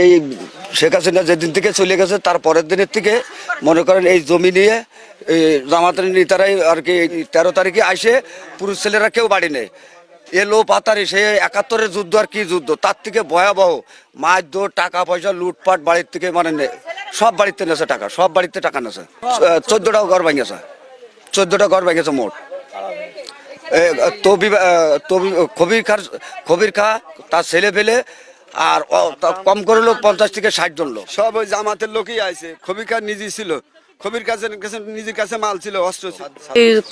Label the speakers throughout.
Speaker 1: এই শেখ হাসিনা যেদিন থেকে চলে গেছে তার পরের দিনের থেকে মনে করেন এই জমি নিয়ে জামাতের নেতারাই আর কি 13 তারিখে আসে পুরুষ ছেলেরা কেউ বাড়ি নেই এলো পাতারি সে 71-এর যুদ্ধ আর কি যুদ্ধ তার থেকে ভয়াবহ মারধর টাকা পয়সা লুটপাট বাড়ির থেকে মানে সব বাড়িতে নেছে টাকা সব বাড়িতে টাকা নেছে 14টা ঘর ভেঙেছে 14টা ঘর ভেঙেছে মোট কবির খা তার ছেলে পেলে আর কম করে লোক 50 থেকে 60 জন লোক
Speaker 2: সব ওই জামাতের লোকই আছে। কবির খার নিজেই ছিল, কবির কাছে নিজের কাছে মাল ছিল, অস্ত্র ছিল।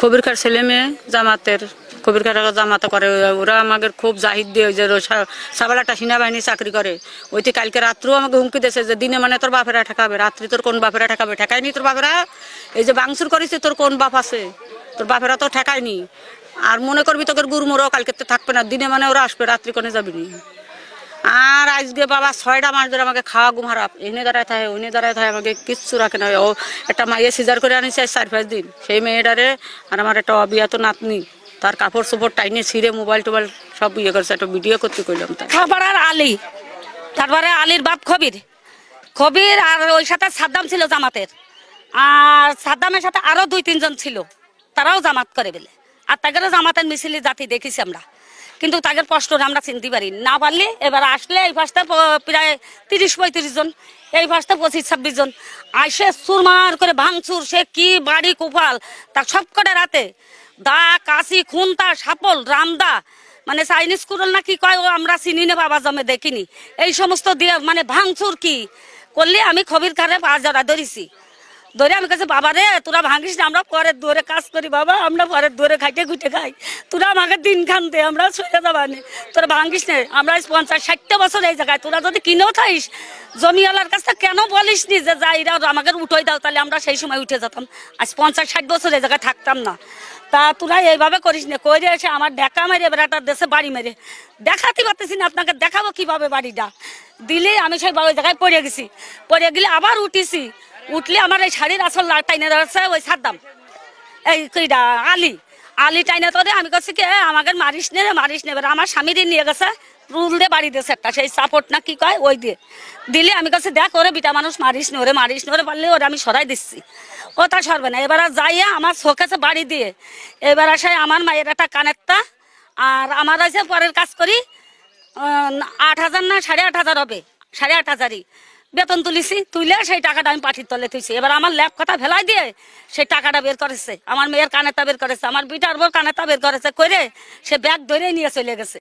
Speaker 3: কবির খার ছেলে মেয়ে জামাতের কবির খার জামাতে করে ওরা আমাদের খুব জাহিদ দিয়ে যে সাবালাটা সেনাবাহিনী চাকরি করে ওইটি কালকে রাত্রেও আমাকে হুমকি দিয়েছে যে দিনে মানে তোর বাপেরা ঠেকাবে রাত্রি তোর কোন বাপেরা ঠেকাবে ঠেকায়নি তোর বাপেরা এই যে বাংসুর করেছে তোর কোন বাপ আছে তোর বাপেরা তো ঠেকায়নি আর মনে করবি তোকে গুরুমোরও কালকে থাকবে না দিনে মানে ওরা আসবে রাত্রি কোনে যাবি আর আজকে বাবা 6টা মাস ধরে আমাকে খাওয়া ঘুম হারাপ এনে দাঁড়ায় থাকে ওনে দাঁড়ায় থাকে আমাকে কিচ্ছু রাখে না ও একটা মাইয়ে সিজার করে আনিছে 4-5 দিন সেই মেয়েটারে আর আমার একটা অবিয়াত নাতনি তার কাপড় চোপড় টাইনে ছিঁড়ে মোবাইল টোবাইল সব ইয়ে করছে একটা ভিডিও করতে কইলাম তারপর আর আলী তারপরে আলীর বাপ কবির আর ওই সাথে সাদ্দাম ছিল জামাতের আর সাদ্দামের সাথে আরো 2-3 জন ছিল তারাও জামাত করে বলে আর তাদেরও জামাতের মিছিলে জাতি দেখেছি আমরা কিন্তু তাদের কষ্ট আমরা চিনতে পারি না পারলে এবার আসলে এই পাশটা প্রায় 30-35 জন এই পাশটা 25-26 জন আসে চুরমার করে ভাঙচুর সে কি বাড়ি কোপাল তার সব কটা রাতে দা কাশি খুনতা সাপল রামদা মানে চাইনিজ কুরল না কি কয় ও আমরা চিনি না বাবা জমে দেখিনি এই সমস্ত দিয়ে মানে ভাঙচুর কি করলে আমি খবির কারে বাজারা ধরেছি ধরে আমি কাছে বাবা রে তোরা ভাঙিস না আমরা পরের দূরে কাজ করি বাবা আমরা পরের দূরে খাইতে ঘুটে খাই তোরা আমাকে দিন খান দে আমরা সরে যাবানি তোরা ভাঙিস না আমরা 50-60 বছর এই জায়গায় তোরা যদি কিনেও থাইস জমিওয়ালার কাছে কেন বলিস নি যে যাইরা আমাকে উঠোই দাও তাহলে আমরা সেই সময় উঠে যেতাম আজ 50-60 বছর এই জায়গায় থাকতাম না তা তোরা এইভাবে করিস না করে এসে আমার দেখা মেরে বেড়াটার দেশে বাড়ি মেরে দেখাতে পারতেছি না আপনাকে দেখাবো কিভাবে বাড়িটা দিলে আমি সেই ওই জায়গায় পড়ে গেছি পড়ে গেলে আবার উঠিছি উঠলে আমার এই শাড়ির আসল টাইনে ধরছে ওই সাদ্দাম এই কইটা আলী টাইনে তোরে আমি কাছে কি আমাকে মারিস নেবে আমার স্বামীরই নিয়ে গেছে রুল দিয়ে বাড়ি দিয়েছে একটা সেই সাপোর্ট না কি কয় ওই দিয়ে দিলে আমি কাছে দেখ ওরে বিটা মানুষ মারিস নে ওরে পারলে ওরে আমি সরাই দিচ্ছি ও তা সরবে না এবার যাইয়া আমার চোখেছে বাড়ি দিয়ে এবার আসে আমার মায়ের একটা কানেরটা আর আমার আছে পরের কাজ করি 8,000 না 8,500 হবে 8,500 বেতন তুলিছি তুলে সেই টাকাটা আমি পাঠির তলে তুইছি এবার আমার ল্যাপ কথা ফেলাই দিয়ে সেই টাকাটা বের করেছে আমার মেয়ের কানেরটা বের করেছে আমার বিটার বোর কানেরটা বের করেছে করে সে ব্যাগ ধরে নিয়ে চলে গেছে।